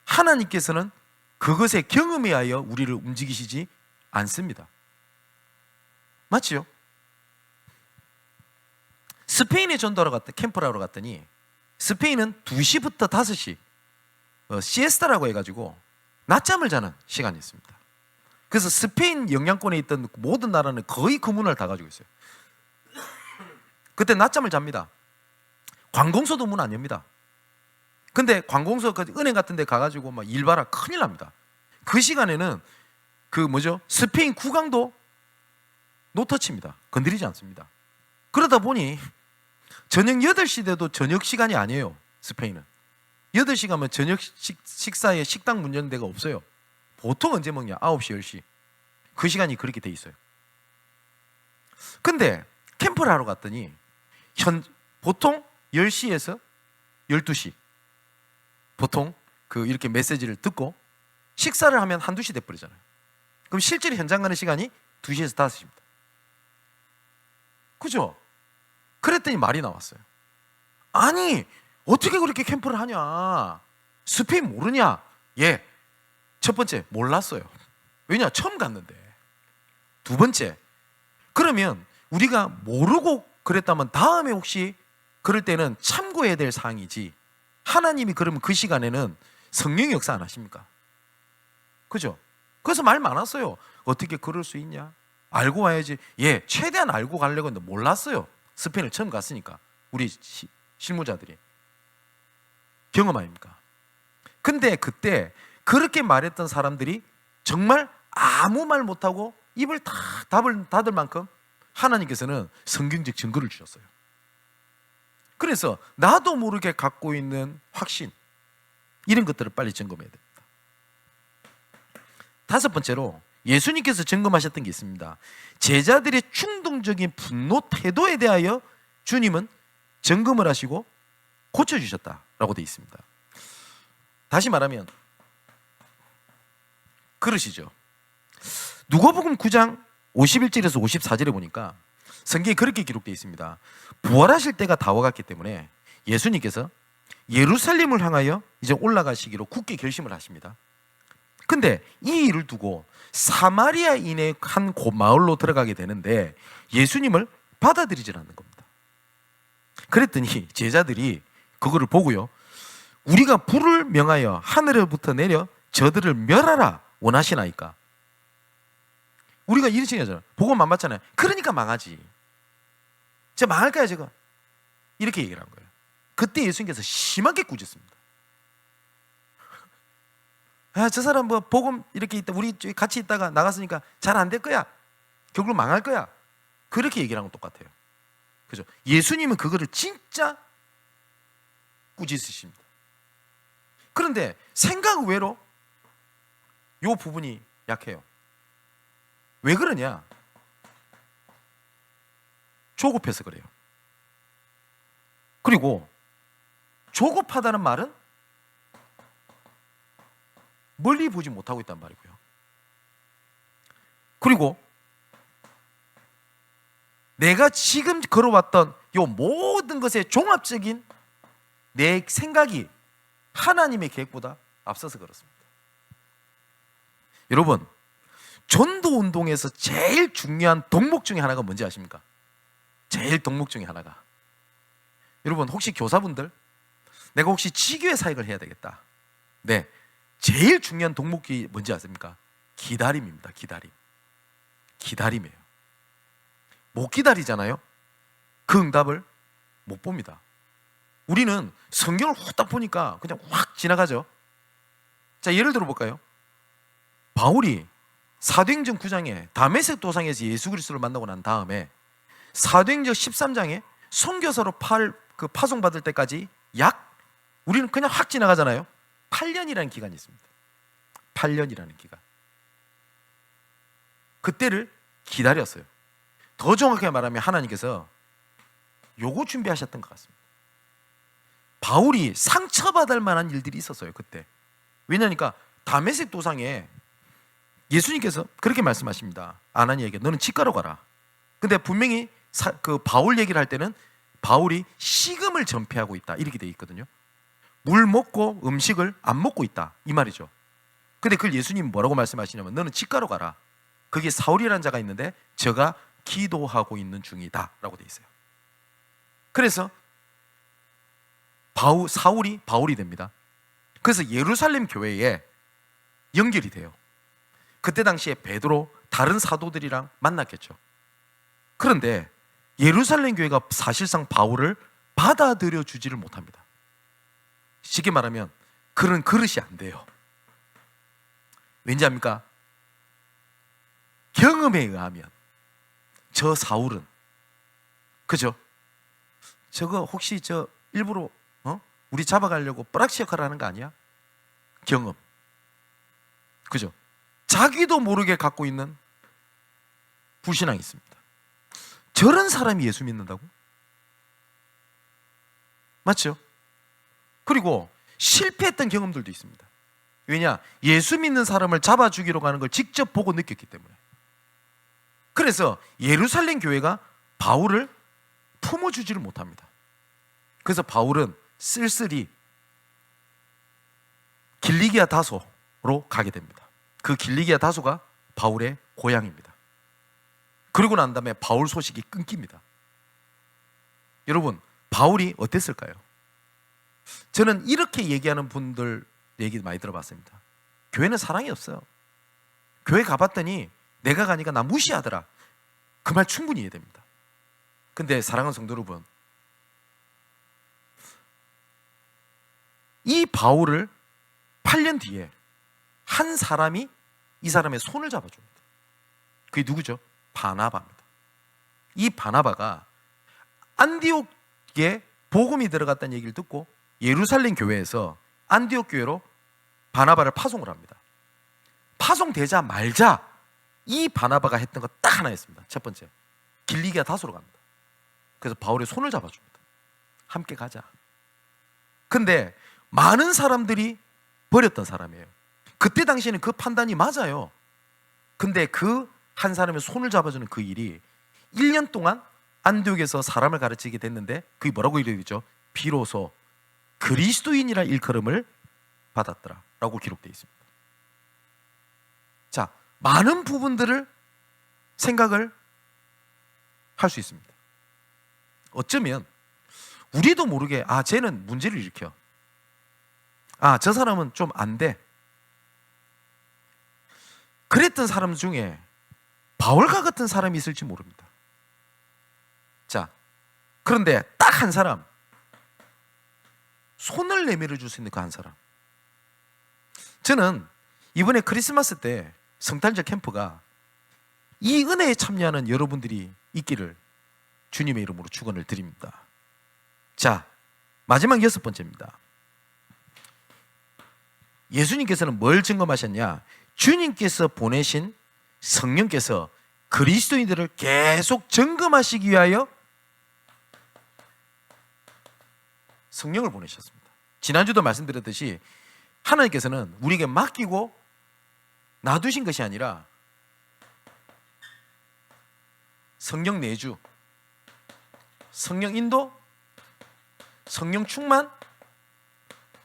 하나님께서는 그것의 경험에 의하여 우리를 움직이시지 않습니다. 맞지요? 스페인에 전도하러 캠프를 하러 갔더니 스페인은 2시부터 5시 시에스타라고 해가지고 낮잠을 자는 시간이 있습니다. 그래서 스페인 영향권에 있던 모든 나라는 거의 그 문화를 다 가지고 있어요. 그때 낮잠을 잡니다. 관공서도 문 안 엽니다. 근데 관공서 은행 같은 데 가가지고 막 일 봐라 큰일 납니다. 그 시간에는 스페인 국왕도 노터치입니다. 건드리지 않습니다. 그러다 보니 저녁 8시 돼도 저녁 시간이 아니에요. 스페인은 8시 가면 저녁 식사에 식당 문 여는 데가 없어요. 보통 언제 먹냐? 9시, 10시. 그 시간이 그렇게 돼 있어요. 근데 캠프를 하러 갔더니 보통 10시에서 12시 보통 이렇게 메시지를 듣고 식사를 하면 1-2시 돼버리잖아요. 그럼 실제로 현장 가는 시간이 2시에서 5시입니다. 그죠? 그랬더니 말이 나왔어요. 아니 어떻게 그렇게 캠프를 하냐? 스페인 모르냐? 예, 첫 번째 몰랐어요. 왜냐? 처음 갔는데. 두 번째, 그러면 우리가 모르고 그랬다면 다음에 혹시 그럴 때는 참고해야 될 사항이지, 하나님이 그러면 그 시간에는 성령의 역사 안 하십니까? 그죠? 그래서 말 많았어요. 어떻게 그럴 수 있냐? 알고 와야지. 예, 최대한 알고 가려고 했는데 몰랐어요. 스페인을 처음 갔으니까. 우리 실무자들이. 경험 아닙니까? 근데 그때 그렇게 말했던 사람들이 정말 아무 말 못하고 입을 다 닫을 만큼 하나님께서는 성경적 증거를 주셨어요. 그래서 나도 모르게 갖고 있는 확신, 이런 것들을 빨리 점검해야 됩니다. 5번째로 예수님께서 점검하셨던 게 있습니다. 제자들의 충동적인 분노 태도에 대하여 주님은 점검을 하시고 고쳐주셨다라고 되어 있습니다. 다시 말하면 그러시죠. 누가복음 9장 51절에서 54절에 보니까 성경에 그렇게 기록되어 있습니다. 부활하실 때가 다 와갔기 때문에 예수님께서 예루살렘을 향하여 이제 올라가시기로 굳게 결심을 하십니다. 근데 이 일을 두고 사마리아인의 한 마을로 들어가게 되는데 예수님을 받아들이질 않는 겁니다. 그랬더니 제자들이 그거를 보고요, 우리가 불을 명하여 하늘로부터 내려 저들을 멸하라 원하시나이까. 우리가 이런 식이잖아요. 복음 안 받잖아요. 그러니까 망하지. 진짜 망할까요 제가? 이렇게 얘기를 한 거예요. 그때 예수님께서 심하게 꾸짖습니다. 저 사람 뭐 복음 이렇게 있다, 우리 같이 있다가 나갔으니까 잘 안 될 거야, 결국 망할 거야, 그렇게 얘기를 한 건 똑같아요. 그죠? 예수님은 그거를 진짜 꾸짖으십니다. 그런데 생각 외로 이 부분이 약해요. 왜 그러냐? 조급해서 그래요. 그리고 조급하다는 말은 멀리 보지 못하고 있단 말이고요. 그리고 내가 지금 걸어왔던 이 모든 것의 종합적인 내 생각이 하나님의 계획보다 앞서서 그렇습니다. 여러분, 전도 운동에서 제일 중요한 덕목 중에 하나가 뭔지 아십니까? 제일 덕목 중에 하나가, 여러분 혹시 교사분들, 내가 혹시 지교회 사역을 해야 되겠다, 네, 제일 중요한 덕목이 뭔지 아십니까? 기다림입니다. 기다림이에요. 못 기다리잖아요. 그 응답을 못 봅니다. 우리는 성경을 후딱 보니까 그냥 확 지나가죠. 자, 예를 들어 볼까요? 바울이 사도행전 9장에 다메섹 도상에서 예수 그리스도를 만나고 난 다음에 사도행전 13장에 선교사로 파송받을 때까지 우리는 그냥 확 지나가잖아요. 8년이라는 기간이 있습니다. 8년이라는 기간. 그때를 기다렸어요. 더 정확하게 말하면 하나님께서 요거 준비하셨던 것 같습니다. 바울이 상처받을 만한 일들이 있었어요, 그때. 왜냐니까 다메섹 도상에 예수님께서 그렇게 말씀하십니다. 아나니에게 너는 치과로 가라. 근데 분명히 바울 얘기를 할 때는 바울이 식음을 전폐하고 있다 이렇게 돼 있거든요. 물 먹고 음식을 안 먹고 있다 이 말이죠. 근데 그걸 예수님 뭐라고 말씀하시냐면 너는 치과로 가라. 거기에 사울이라는 자가 있는데 저가 기도하고 있는 중이다 라고 돼 있어요. 그래서 사울이 바울이 됩니다. 그래서 예루살렘 교회에 연결이 돼요. 그때 당시에 베드로 다른 사도들이랑 만났겠죠. 그런데 예루살렘 교회가 사실상 바울을 받아들여 주지를 못합니다. 쉽게 말하면 그런 그릇이 안 돼요. 왠지 압니까? 경험에 의하면 저 사울은, 그죠? 저거 혹시 일부러 우리 잡아가려고 뿌락시 역할을 하는 거 아니야? 경험, 그죠? 자기도 모르게 갖고 있는 불신앙이 있습니다. 저런 사람이 예수 믿는다고? 맞죠? 그리고 실패했던 경험들도 있습니다. 왜냐? 예수 믿는 사람을 잡아 죽이러 가는 걸 직접 보고 느꼈기 때문에. 그래서 예루살렘 교회가 바울을 품어주지를 못합니다. 그래서 바울은 쓸쓸히 길리기아 다소로 가게 됩니다. 그 길리기아 다소가 바울의 고향입니다. 그러고 난 다음에 바울 소식이 끊깁니다. 여러분, 바울이 어땠을까요? 저는 이렇게 얘기하는 분들 얘기 많이 들어봤습니다. 교회는 사랑이 없어요. 교회 가봤더니 내가 가니까 나 무시하더라. 그 말 충분히 이해됩니다. 근데 사랑하는 성도 여러분, 이 바울을 8년 뒤에 한 사람이 이 사람의 손을 잡아줍니다. 그게 누구죠? 바나바입니다. 이 바나바가 안디옥에 복음이 들어갔다는 얘기를 듣고 예루살렘 교회에서 안디옥 교회로 바나바를 파송을 합니다. 파송되자 말자 이 바나바가 했던 거 딱 하나였습니다. 첫 번째, 길리기아 다소로 갑니다. 그래서 바울의 손을 잡아줍니다. 함께 가자. 근데 많은 사람들이 버렸던 사람이에요. 그때 당시에는 그 판단이 맞아요. 근데 그 한 사람의 손을 잡아주는 그 일이 1년 동안 안디옥에서 사람을 가르치게 됐는데, 그게 뭐라고 이르죠? 비로소 그리스도인이라 일컬음을 받았더라 라고 기록되어 있습니다. 자, 많은 부분들을 생각을 할 수 있습니다. 어쩌면 우리도 모르게 쟤는 문제를 일으켜, 저 사람은 좀 안 돼, 그랬던 사람 중에 바울과 같은 사람이 있을지 모릅니다. 자, 그런데 딱 한 사람, 손을 내밀어 줄 수 있는 그 한 사람. 저는 이번에 크리스마스 때 성탄절 캠프가 이 은혜에 참여하는 여러분들이 있기를 주님의 이름으로 축원을 드립니다. 자, 마지막 6번째입니다. 예수님께서는 뭘 증거하셨냐? 주님께서 보내신 성령께서 그리스도인들을 계속 점검하시기 위하여 성령을 보내셨습니다. 지난주도 말씀드렸듯이 하나님께서는 우리에게 맡기고 놔두신 것이 아니라 성령 내주, 성령 인도, 성령 충만,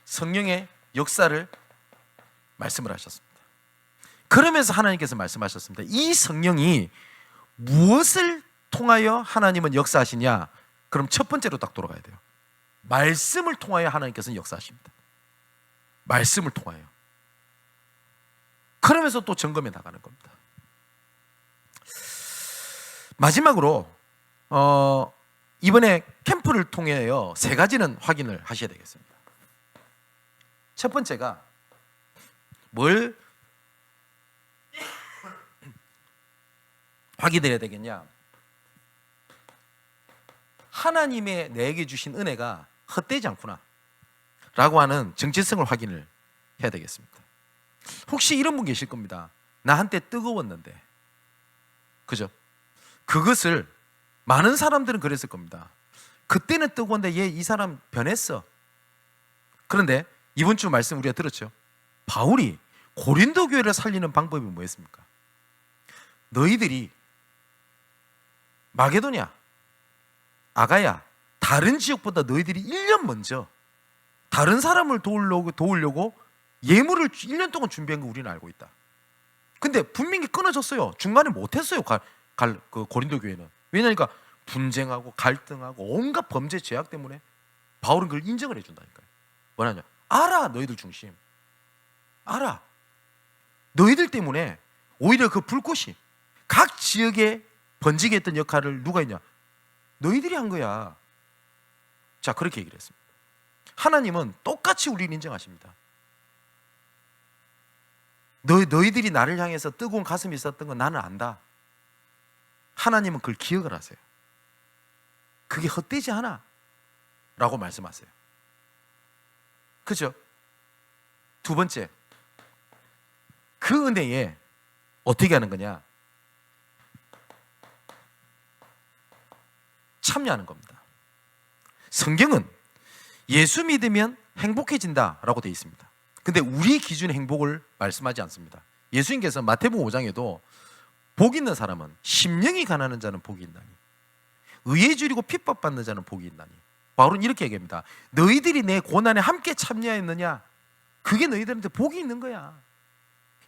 성령의 역사를 말씀을 하셨습니다. 그러면서 하나님께서 말씀하셨습니다. 이 성령이 무엇을 통하여 하나님은 역사하시냐? 그럼 첫 번째로 딱 돌아가야 돼요. 말씀을 통하여 하나님께서는 역사하십니다. 말씀을 통하여. 그러면서 또 점검해 나가는 겁니다. 마지막으로 이번에 캠프를 통해요 3가지는 확인을 하셔야 되겠습니다. 첫 번째가 뭘 확인해야 되겠냐? 하나님의 내게 주신 은혜가 헛되지 않구나 라고 하는 정체성을 확인을 해야 되겠습니다. 혹시 이런 분 계실 겁니다. 나 한때 뜨거웠는데, 그죠? 그것을 많은 사람들은 그랬을 겁니다. 그때는 뜨거운데 이 사람 변했어. 그런데 이번 주 말씀 우리가 들었죠. 바울이 고린도 교회를 살리는 방법이 뭐였습니까? 너희들이 마게도냐, 아가야, 다른 지역보다 너희들이 1년 먼저 다른 사람을 도우려고 예물을 1년 동안 준비한 거 우리는 알고 있다. 근데 분명히 끊어졌어요. 중간에 못했어요. 그 고린도 교회는. 왜냐니까 분쟁하고 갈등하고 온갖 범죄 죄악 때문에 바울은 그걸 인정을 해준다니까요. 뭐냐냐? 알아, 너희들 중심. 알아. 너희들 때문에 오히려 그 불꽃이 각 지역에 번지게 했던 역할을 누가 했냐? 너희들이 한 거야. 자, 그렇게 얘기를 했습니다. 하나님은 똑같이 우리를 인정하십니다. 너희들이 나를 향해서 뜨거운 가슴이 있었던 건 나는 안다. 하나님은 그걸 기억을 하세요. 그게 헛되지 않아 라고 말씀하세요. 그죠? 두 번째, 그 은혜에 어떻게 하는 거냐? 참여하는 겁니다. 성경은 예수 믿으면 행복해진다 라고 되어 있습니다. 근데 우리 기준의 행복을 말씀하지 않습니다. 예수님께서 마태복음 5장에도 복 있는 사람은 심령이 가난한 자는 복이 있나니 의에 줄이고 핍박받는 자는 복이 있나니. 바울은 이렇게 얘기합니다. 너희들이 내 고난에 함께 참여했느냐? 그게 너희들한테 복이 있는 거야.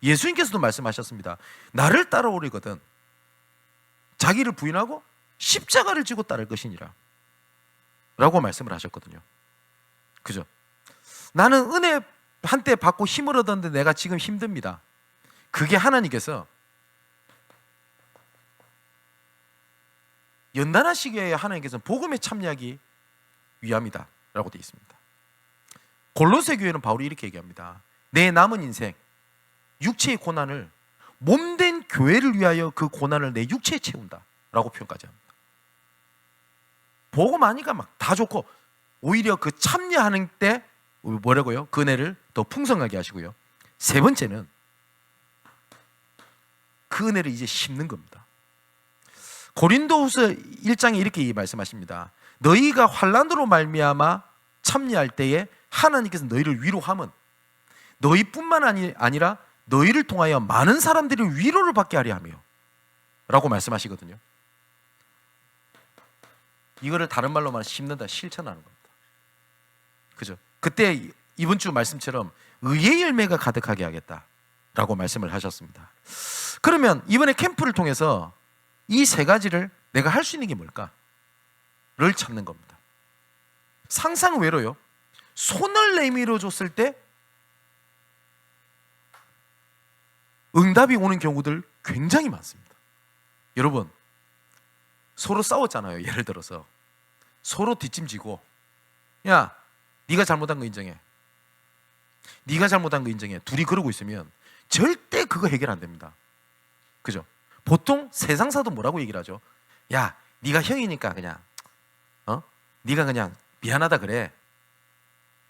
예수님께서도 말씀하셨습니다. 나를 따라오려거든 자기를 부인하고 십자가를 지고 따를 것이니라 라고 말씀을 하셨거든요. 그죠? 나는 은혜 한때 받고 힘을 얻었는데 내가 지금 힘듭니다. 그게 하나님께서 연단하시기 위해 하나님께서는 복음에 참여하기 위함이다 라고 되어 있습니다. 골로새 교회는 바울이 이렇게 얘기합니다. 내 남은 인생 육체의 고난을 몸된 교회를 위하여 그 고난을 내 육체에 채운다 라고 표현까지 합니다. 복음 아니까 막 다 좋고 오히려 그 참여하는 때 뭐라고요? 그 은혜를 더 풍성하게 하시고요. 세 번째는 그 그 은혜를 이제 심는 겁니다. 고린도후서 1장에 이렇게 말씀하십니다. 너희가 환난으로 말미암아 참여할 때에 하나님께서 너희를 위로함은 너희뿐만 아니라 너희를 통하여 많은 사람들이 위로를 받게 하려 하며 라고 말씀하시거든요. 이거를 다른 말로 말하면 심는다, 실천하는 겁니다. 그죠? 그때 이번 주 말씀처럼 의의 열매가 가득하게 하겠다라고 말씀을 하셨습니다. 그러면 이번에 캠프를 통해서 이 세 가지를 내가 할 수 있는 게 뭘까를 찾는 겁니다. 상상 외로요, 손을 내밀어 줬을 때 응답이 오는 경우들 굉장히 많습니다. 여러분, 서로 싸웠잖아요. 예를 들어서 서로 뒷짐지고, 야, 네가 잘못한 거 인정해, 네가 잘못한 거 인정해, 둘이 그러고 있으면 절대 그거 해결 안 됩니다. 그죠? 보통 세상사도 뭐라고 얘기를 하죠? 야, 네가 형이니까 그냥 네가 그냥 미안하다 그래.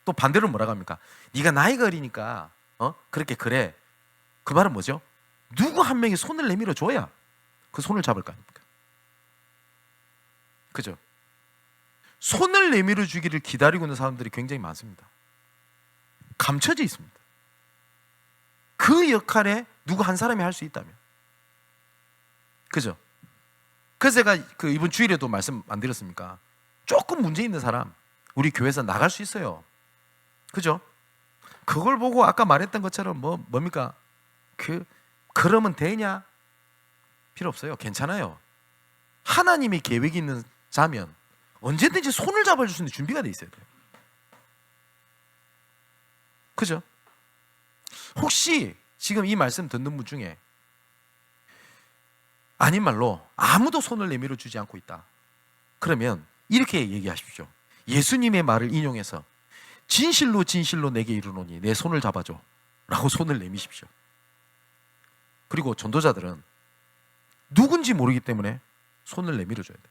또 반대로 뭐라고 합니까? 네가 나이가 어리니까 그렇게 그래. 그 말은 뭐죠? 누구 한 명이 손을 내밀어 줘야 그 손을 잡을 거 아닙니까? 그죠? 손을 내밀어 주기를 기다리고 있는 사람들이 굉장히 많습니다. 감춰져 있습니다. 그 역할에 누구 한 사람이 할 수 있다면. 그죠? 그래서 제가 이번 주일에도 말씀 안 드렸습니까? 조금 문제 있는 사람 우리 교회에서 나갈 수 있어요. 그죠? 그걸 보고 아까 말했던 것처럼 뭡니까? 그러면 되냐? 필요 없어요. 괜찮아요. 하나님이 계획이 있는 자면 언제든지 손을 잡아줄 수 있는 준비가 돼 있어야 돼요. 그죠? 혹시 지금 이 말씀 듣는 분 중에 아닌 말로 아무도 손을 내밀어 주지 않고 있다, 그러면 이렇게 얘기하십시오. 예수님의 말을 인용해서 진실로 진실로 내게 이르노니 내 손을 잡아줘 라고 손을 내미십시오. 그리고 전도자들은 누군지 모르기 때문에 손을 내밀어 줘야 돼요.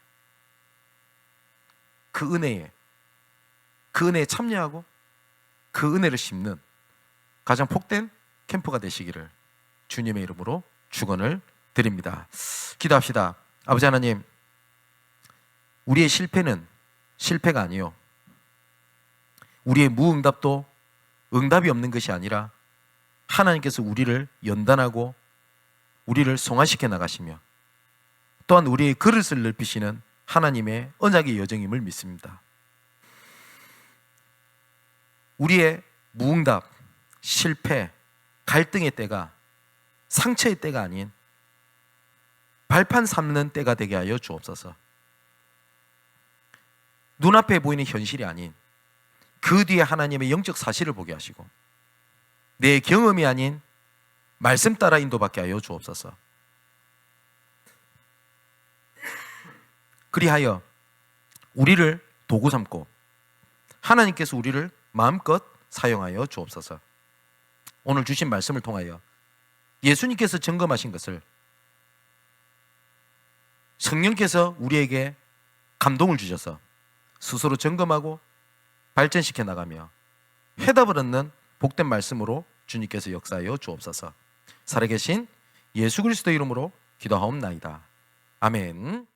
그 은혜에 참여하고 그 은혜를 심는 가장 복된 캠프가 되시기를 주님의 이름으로 축원을 드립니다. 기도합시다. 아버지 하나님, 우리의 실패는 실패가 아니요, 우리의 무응답도 응답이 없는 것이 아니라 하나님께서 우리를 연단하고 우리를 성화시켜 나가시며 또한 우리의 그릇을 넓히시는 하나님의 언약의 여정임을 믿습니다. 우리의 무응답, 실패, 갈등의 때가 상처의 때가 아닌 발판 삼는 때가 되게 하여 주옵소서. 눈앞에 보이는 현실이 아닌 그 뒤에 하나님의 영적 사실을 보게 하시고 내 경험이 아닌 말씀 따라 인도받게 하여 주옵소서. 그리하여 우리를 도구 삼고 하나님께서 우리를 마음껏 사용하여 주옵소서. 오늘 주신 말씀을 통하여 예수님께서 점검하신 것을 성령께서 우리에게 감동을 주셔서 스스로 점검하고 발전시켜 나가며 해답을 얻는 복된 말씀으로 주님께서 역사하여 주옵소서. 살아계신 예수 그리스도 이름으로 기도하옵나이다. 아멘.